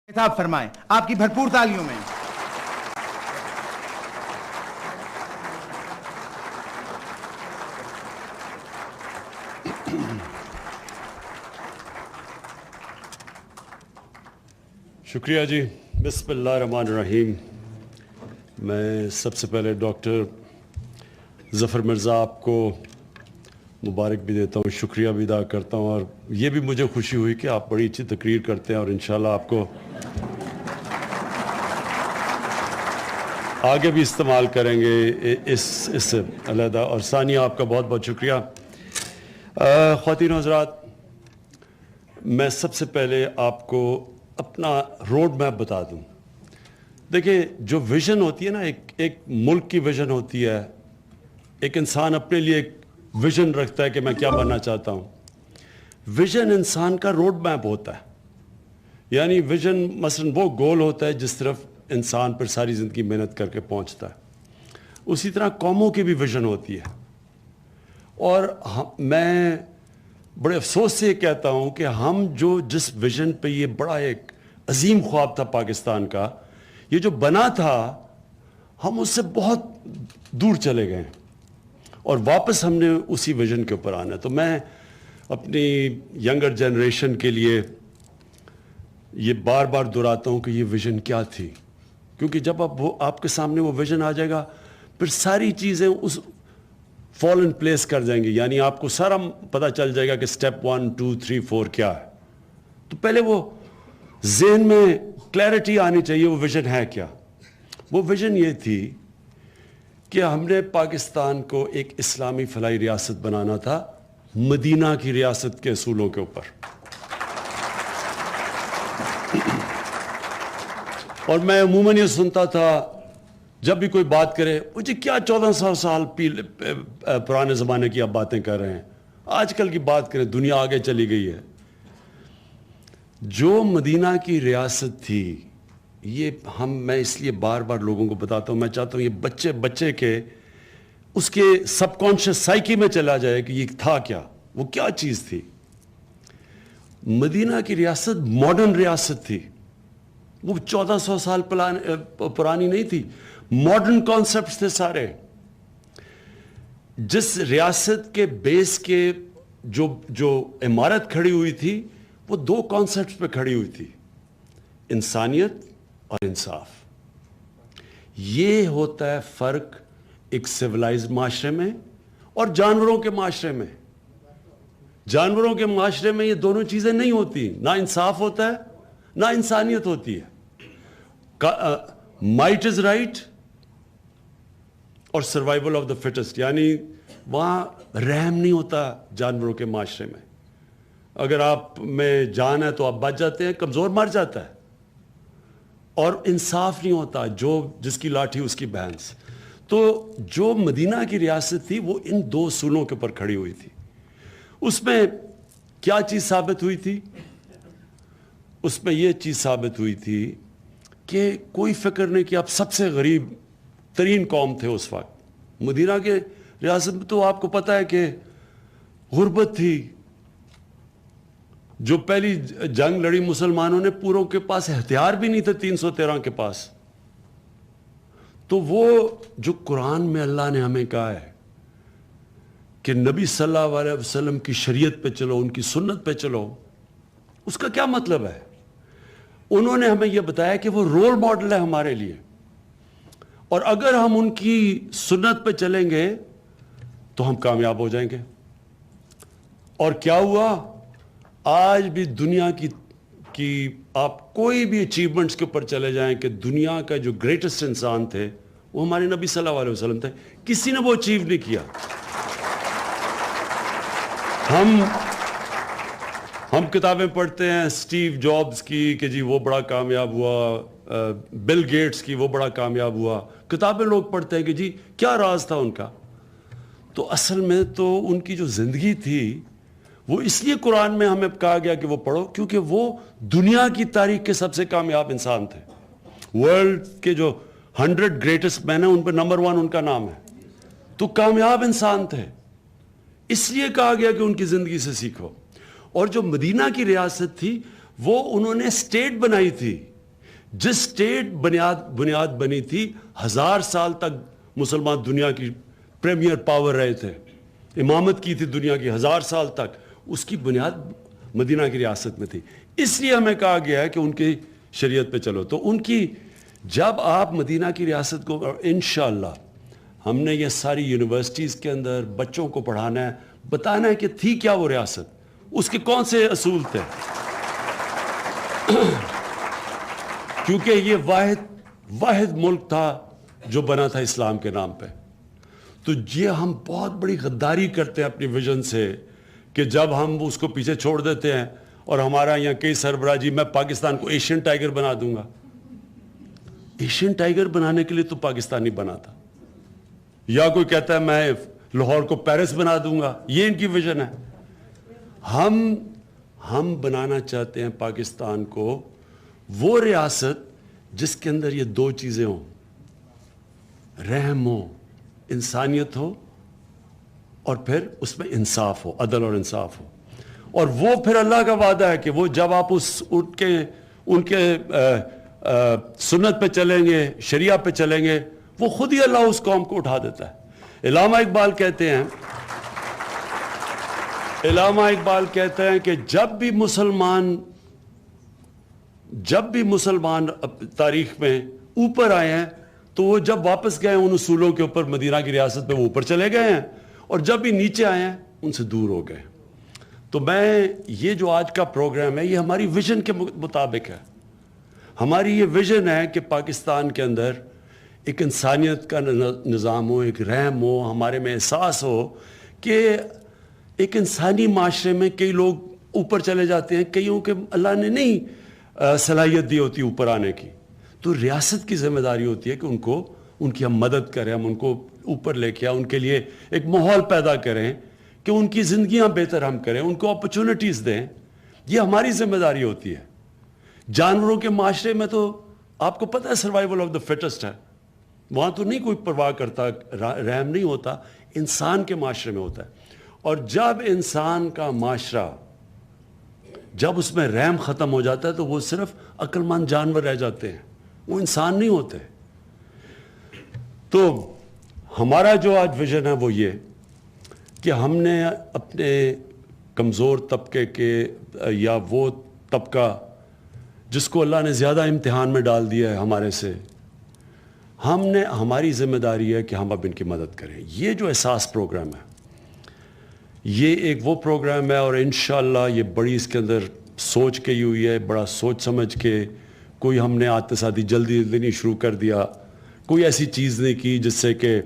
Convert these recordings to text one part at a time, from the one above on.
خطاب فرمائیں آپ کی بھرپور تالیوں میں۔ شکریہ جی۔ بسم اللہ الرحمن الرحیم۔ میں سب سے پہلے ڈاکٹر ظفر مرزا آپ کو مبارک بھی دیتا ہوں، شکریہ بھی ادا کرتا ہوں، اور یہ بھی مجھے خوشی ہوئی کہ آپ بڑی اچھی تقریر کرتے ہیں اور انشاءاللہ آپ کو آگے بھی استعمال کریں گے اس علیحدہ۔ اور ثانیہ آپ کا بہت بہت شکریہ۔ خواتین و حضرات، میں سب سے پہلے آپ کو اپنا روڈ میپ بتا دوں۔ دیکھیں، جو ویژن ہوتی ہے نا، ایک ملک کی ویژن ہوتی ہے، ایک انسان اپنے لیے ایک ویژن رکھتا ہے کہ میں کیا بننا چاہتا ہوں۔ ویژن انسان کا روڈ میپ ہوتا ہے، یعنی ویژن مثلا وہ گول ہوتا ہے جس طرف انسان پر ساری زندگی محنت کر کے پہنچتا ہے۔ اسی طرح قوموں کی بھی ویژن ہوتی ہے، اور میں بڑے افسوس سے یہ کہتا ہوں کہ ہم جس ویژن پہ یہ بڑا ایک عظیم خواب تھا پاکستان کا، یہ جو بنا تھا، ہم اس سے بہت دور چلے گئے اور واپس ہم نے اسی ویژن کے اوپر آنا ہے۔ تو میں اپنی ینگر جنریشن کے لیے یہ بار بار دہراتا ہوں کہ یہ ویژن کیا تھی، کیونکہ جب آپ کے سامنے وہ ویژن آ جائے گا، پھر ساری چیزیں اس فال ان پلیس کر جائیں گی، یعنی آپ کو سارا پتہ چل جائے گا کہ سٹیپ 1 2 3 4 کیا ہے۔ تو پہلے وہ ذہن میں کلیئرٹی آنی چاہیے، وہ ویژن ہے کیا۔ وہ ویژن یہ تھی کہ ہم نے پاکستان کو ایک اسلامی فلاحی ریاست بنانا تھا، مدینہ کی ریاست کے اصولوں کے اوپر۔ اور میں عموماً یہ سنتا تھا جب بھی کوئی بات کرے، مجھے کیا 1400 سال پرانے زمانے کی آپ باتیں کر رہے ہیں، آج کل کی بات کریں، دنیا آگے چلی گئی ہے۔ جو مدینہ کی ریاست تھی، یہ میں اس لیے بار بار لوگوں کو بتاتا ہوں، میں چاہتا ہوں یہ بچے کے اس کے سب کانشیس سائیکی میں چلا جائے کہ یہ تھا کیا، وہ کیا چیز تھی۔ مدینہ کی ریاست ماڈرن ریاست تھی، وہ 1400 سال پرانی نہیں تھی، ماڈرن کانسیپٹس تھے سارے۔ جس ریاست کے بیس کے جو عمارت کھڑی ہوئی تھی، وہ 2 کانسیپٹس پہ کھڑی ہوئی تھی، انسانیت اور انصاف۔ یہ ہوتا ہے فرق ایک سویلائزڈ معاشرے میں اور جانوروں کے معاشرے میں۔ جانوروں کے معاشرے میں یہ دونوں چیزیں نہیں ہوتی، نہ انصاف ہوتا ہے نہ انسانیت ہوتی ہے۔ مائٹ از رائٹ اور سروائیول آف دا فٹسٹ، یعنی وہاں رحم نہیں ہوتا جانوروں کے معاشرے میں۔ اگر آپ میں جان ہے تو آپ بچ جاتے ہیں، کمزور مر جاتا ہے۔ اور انصاف نہیں ہوتا، جس کی لاٹھی اس کی بھینس۔ تو جو مدینہ کی ریاست تھی، وہ ان 2 اصولوں کے اوپر کھڑی ہوئی تھی۔ اس میں کیا چیز ثابت ہوئی تھی؟ اس میں یہ چیز ثابت ہوئی تھی کہ کوئی فکر نہیں کہ آپ سب سے غریب ترین قوم تھے اس وقت۔ مدینہ کے ریاست میں تو آپ کو پتہ ہے کہ غربت تھی۔ جو پہلی جنگ لڑی مسلمانوں نے، پوروں کے پاس ہتھیار بھی نہیں تھے 313 کے پاس۔ تو وہ جو قرآن میں اللہ نے ہمیں کہا ہے کہ نبی صلی اللہ علیہ وسلم کی شریعت پہ چلو، ان کی سنت پہ چلو، اس کا کیا مطلب ہے؟ انہوں نے ہمیں یہ بتایا کہ وہ رول ماڈل ہے ہمارے لیے، اور اگر ہم ان کی سنت پہ چلیں گے تو ہم کامیاب ہو جائیں گے۔ اور کیا ہوا؟ آج بھی دنیا کی آپ کوئی بھی اچیومنٹس کے اوپر چلے جائیں کہ دنیا کا جو گریٹسٹ انسان تھے وہ ہمارے نبی صلی اللہ علیہ وسلم تھے، کسی نے وہ اچیو نہیں کیا۔ ہم کتابیں پڑھتے ہیں سٹیو جابز کی کہ جی وہ بڑا کامیاب ہوا، بل گیٹس کی وہ بڑا کامیاب ہوا، کتابیں لوگ پڑھتے ہیں کہ جی کیا راز تھا ان کا۔ تو اصل میں تو ان کی جو زندگی تھی، وہ اس لیے قرآن میں ہمیں کہا گیا کہ وہ پڑھو، کیونکہ وہ دنیا کی تاریخ کے سب سے کامیاب انسان تھے۔ ورلڈ کے جو 100 گریٹسٹ مین ہیں، ان پہ نمبر 1 ان کا نام ہے۔ تو کامیاب انسان تھے، اس لیے کہا گیا کہ ان کی زندگی سے سیکھو۔ اور جو مدینہ کی ریاست تھی، وہ انہوں نے اسٹیٹ بنائی تھی، جس اسٹیٹ بنیاد بنی تھی 1000 سال تک مسلمان دنیا کی پریمیئر پاور رہے تھے, امامت کی تھی دنیا کی 1000 سال تک, اس کی بنیاد مدینہ کی ریاست میں تھی. اس لیے ہمیں کہا گیا ہے کہ ان کی شریعت پہ چلو. تو ان کی جب آپ مدینہ کی ریاست کو, انشاءاللہ ہم نے یہ ساری یونیورسٹیز کے اندر بچوں کو پڑھانا ہے, بتانا ہے کہ تھی کیا وہ ریاست, اس کے کون سے اصول تھے, کیونکہ یہ واحد ملک تھا جو بنا تھا اسلام کے نام پہ. تو یہ ہم بہت بڑی غداری کرتے ہیں اپنی ویژن سے کہ جب ہم اس کو پیچھے چھوڑ دیتے ہیں اور ہمارا یہاں کئی سربراہ جی میں پاکستان کو ایشین ٹائیگر بنا دوں گا. ایشین ٹائیگر بنانے کے لیے تو پاکستانی بنا تھا, یا کوئی کہتا ہے میں لاہور کو پیرس بنا دوں گا, یہ ان کی ویژن ہے. ہم بنانا چاہتے ہیں پاکستان کو وہ ریاست جس کے اندر یہ دو چیزیں ہوں, رحم ہو, انسانیت ہو, اور پھر اس میں انصاف ہو, عدل اور انصاف ہو. اور وہ پھر اللہ کا وعدہ ہے کہ وہ جب آپ ان کے سنت پہ چلیں گے, شریعہ پہ چلیں گے, وہ خود ہی اللہ اس قوم کو اٹھا دیتا ہے. علامہ اقبال کہتے ہیں کہ جب بھی مسلمان تاریخ میں اوپر آئے ہیں تو وہ جب واپس گئے ان اصولوں کے اوپر مدینہ کی ریاست میں وہ اوپر چلے گئے ہیں, اور جب بھی نیچے آئے ہیں ان سے دور ہو گئے. تو یہ جو آج کا پروگرام ہے یہ ہماری ویژن کے مطابق ہے. ہماری یہ ویژن ہے کہ پاکستان کے اندر ایک انسانیت کا نظام ہو, ایک رحم ہو, ہمارے میں احساس ہو کہ ایک انسانی معاشرے میں کئی لوگ اوپر چلے جاتے ہیں, کئیوں کے اللہ نے نہیں صلاحیت دی ہوتی اوپر آنے کی. تو ریاست کی ذمہ داری ہوتی ہے کہ ان کی ہم مدد کریں, ہم ان کو اوپر لے کے ان کے لیے ایک ماحول پیدا کریں کہ ان کی زندگیاں بہتر ہم کریں, ان کو اپرچونٹیز دیں. یہ ہماری ذمہ داری ہوتی ہے. جانوروں کے معاشرے میں تو آپ کو پتہ ہے سروائیول آف دا فٹسٹ ہے, وہاں تو نہیں کوئی پرواہ کرتا, رحم نہیں ہوتا. انسان کے معاشرے میں ہوتا ہے. اور جب انسان کا معاشرہ, جب اس میں رحم ختم ہو جاتا ہے تو وہ صرف عقل مند جانور رہ جاتے ہیں, وہ انسان نہیں ہوتے. تو ہمارا جو آج ویژن ہے وہ یہ کہ ہم نے اپنے کمزور طبقے کے, یا وہ طبقہ جس کو اللہ نے زیادہ امتحان میں ڈال دیا ہے ہمارے سے, ہماری ذمہ داری ہے کہ ہم اب ان کی مدد کریں. یہ جو احساس پروگرام ہے یہ ایک وہ پروگرام ہے, اور انشاءاللہ یہ بڑی اس کے اندر سوچ کے ہی ہوئی ہے, بڑا سوچ سمجھ کے. کوئی ہم نے آتشادی جلدی نہیں شروع کر دیا, کوئی ایسی چیز نہیں کی جس سے کہ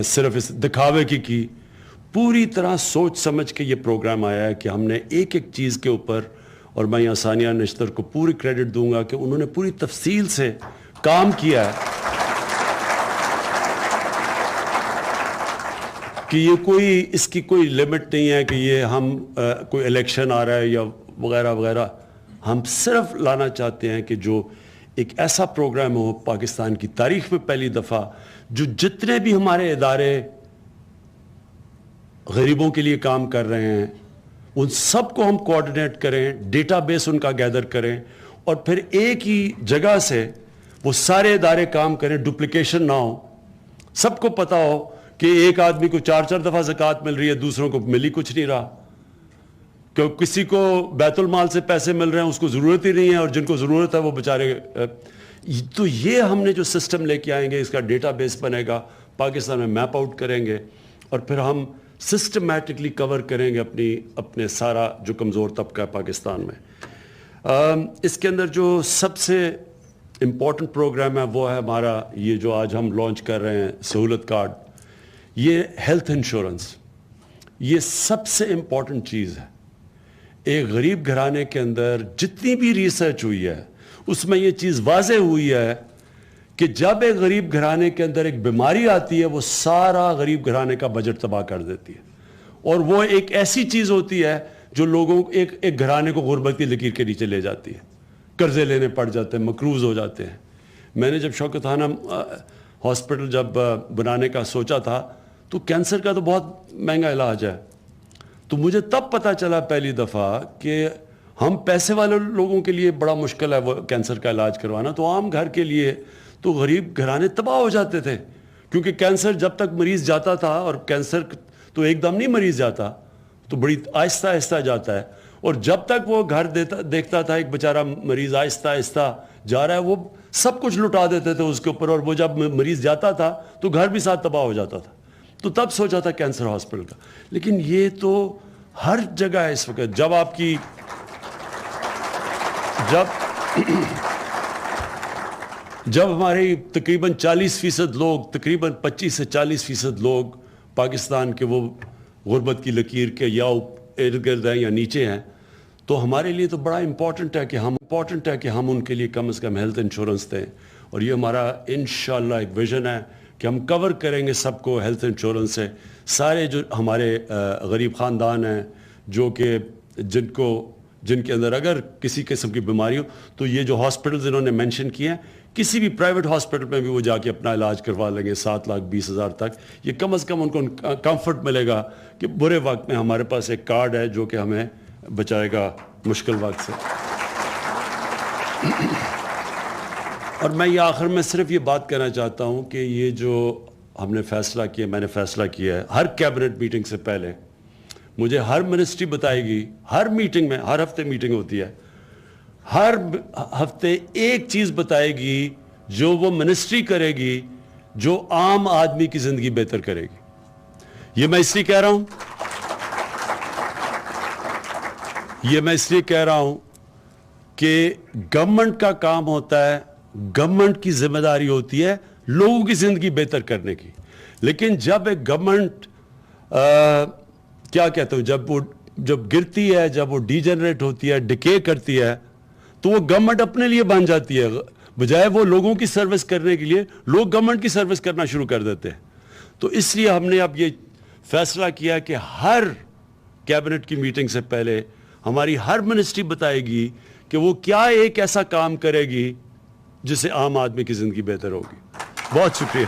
صرف اس دکھاوے کی. پوری طرح سوچ سمجھ کے یہ پروگرام آیا ہے کہ ہم نے ایک چیز کے اوپر, اور میں یہاں ثانیہ نشتر کو پوری کریڈٹ دوں گا کہ انہوں نے پوری تفصیل سے کام کیا ہے کہ یہ اس کی کوئی لمٹ نہیں ہے کہ یہ ہم کوئی الیکشن آ رہا ہے یا وغیرہ وغیرہ. ہم صرف لانا چاہتے ہیں کہ جو ایک ایسا پروگرام ہو پاکستان کی تاریخ میں پہلی دفعہ, جو جتنے بھی ہمارے ادارے غریبوں کے لیے کام کر رہے ہیں ان سب کو ہم کوآرڈینیٹ کریں, ڈیٹا بیس ان کا گیدر کریں, اور پھر ایک ہی جگہ سے وہ سارے ادارے کام کریں, ڈپلیکیشن نہ ہو. سب کو پتہ ہو کہ ایک آدمی کو 4 دفعہ زکوٰۃ مل رہی ہے, دوسروں کو مل ہی کچھ نہیں رہا. کہ کسی کو بیت المال سے پیسے مل رہے ہیں, اس کو ضرورت ہی نہیں ہے, اور جن کو ضرورت ہے وہ بیچارے. تو یہ ہم نے جو سسٹم لے کے آئیں گے, اس کا ڈیٹا بیس بنے گا, پاکستان میں میپ آؤٹ کریں گے, اور پھر ہم سسٹمیٹکلی کور کریں گے اپنے سارا جو کمزور طبقہ ہے پاکستان میں. اس کے اندر جو سب سے امپورٹنٹ پروگرام ہے وہ ہے ہمارا یہ جو آج ہم لانچ کر رہے ہیں, سہولت کارڈ. یہ ہیلتھ انشورنس, یہ سب سے امپورٹنٹ چیز ہے. ایک غریب گھرانے کے اندر جتنی بھی ریسرچ ہوئی ہے اس میں یہ چیز واضح ہوئی ہے کہ جب ایک غریب گھرانے کے اندر ایک بیماری آتی ہے وہ سارا غریب گھرانے کا بجٹ تباہ کر دیتی ہے. اور وہ ایک ایسی چیز ہوتی ہے جو لوگوں ایک گھرانے کو غربت کی لکیر کے نیچے لے جاتی ہے, قرضے لینے پڑ جاتے ہیں, مقروض ہو جاتے ہیں. میں نے جب شوکت خانم ہاسپٹل جب بنانے کا سوچا تھا تو کینسر کا تو بہت مہنگا علاج ہے, تو مجھے تب پتہ چلا پہلی دفعہ کہ ہم پیسے والے لوگوں کے لیے بڑا مشکل ہے وہ کینسر کا علاج کروانا, تو عام گھر کے لیے تو غریب گھرانے تباہ ہو جاتے تھے, کیونکہ کینسر جب تک مریض جاتا تھا, اور کینسر تو ایک دم نہیں مریض جاتا, تو بڑی آہستہ آہستہ جاتا ہے, اور جب تک وہ گھر دیکھتا تھا ایک بیچارہ مریض آہستہ آہستہ جا رہا ہے, وہ سب کچھ لٹا دیتے تھے اس کے اوپر, اور وہ جب مریض جاتا تھا تو گھر بھی ساتھ تباہ ہو جاتا تھا. تو تب سوچا تھا کینسر ہاسپٹل کا. لیکن یہ تو ہر جگہ ہے اس وقت. جب ہمارے تقریباً 40% لوگ, تقریباً 25 سے 40% لوگ پاکستان کے وہ غربت کی لکیر کے یا ارد گرد ہیں یا نیچے ہیں, تو ہمارے لیے تو بڑا امپورٹنٹ ہے کہ ہم ان کے لیے کم از کم ہیلتھ انشورنس دیں. اور یہ ہمارا انشاءاللہ ایک ویژن ہے کہ ہم کور کریں گے سب کو ہیلتھ انشورنس سے. سارے جو ہمارے غریب خاندان ہیں, جو کہ جن کے اندر اگر کسی قسم کی بیماری ہو, تو یہ جو ہاسپٹلز انہوں نے مینشن کیے ہیں, کسی بھی پرائیویٹ ہاسپٹل میں بھی وہ جا کے اپنا علاج کروا لیں گے 7,20,000 تک. یہ کم از کم ان کو کمفرٹ ملے گا کہ برے وقت میں ہمارے پاس ایک کارڈ ہے جو کہ ہمیں بچائے گا مشکل وقت سے. اور میں یہ آخر میں صرف یہ بات کہنا چاہتا ہوں کہ یہ جو ہم نے فیصلہ کیا, میں نے فیصلہ کیا ہے, ہر کیبنٹ میٹنگ سے پہلے مجھے ہر منسٹری بتائے گی, ہر میٹنگ میں, ہر ہفتے میٹنگ ہوتی ہے, ہر ہفتے ایک چیز بتائے گی جو وہ منسٹری کرے گی جو عام آدمی کی زندگی بہتر کرے گی. یہ میں اس لیے کہہ رہا ہوں کہ گورنمنٹ کا کام ہوتا ہے, گورنمنٹ کی ذمہ داری ہوتی ہے لوگوں کی زندگی بہتر کرنے کی. لیکن جب ایک گورنمنٹ کیا کہتا ہوں, جب گرتی ہے, جب وہ ڈی جنریٹ ہوتی ہے, ڈکے کرتی ہے, تو وہ گورنمنٹ اپنے لیے بن جاتی ہے, بجائے وہ لوگوں کی سروس کرنے کے لیے لوگ گورنمنٹ کی سروس کرنا شروع کر دیتے ہیں. تو اس لیے ہم نے اب یہ فیصلہ کیا کہ ہر کیبنٹ کی میٹنگ سے پہلے ہماری ہر منسٹری بتائے گی کہ وہ کیا ایک ایسا کام کرے گی جس سے عام آدمی کی زندگی بہتر ہوگی. بہت شکریہ.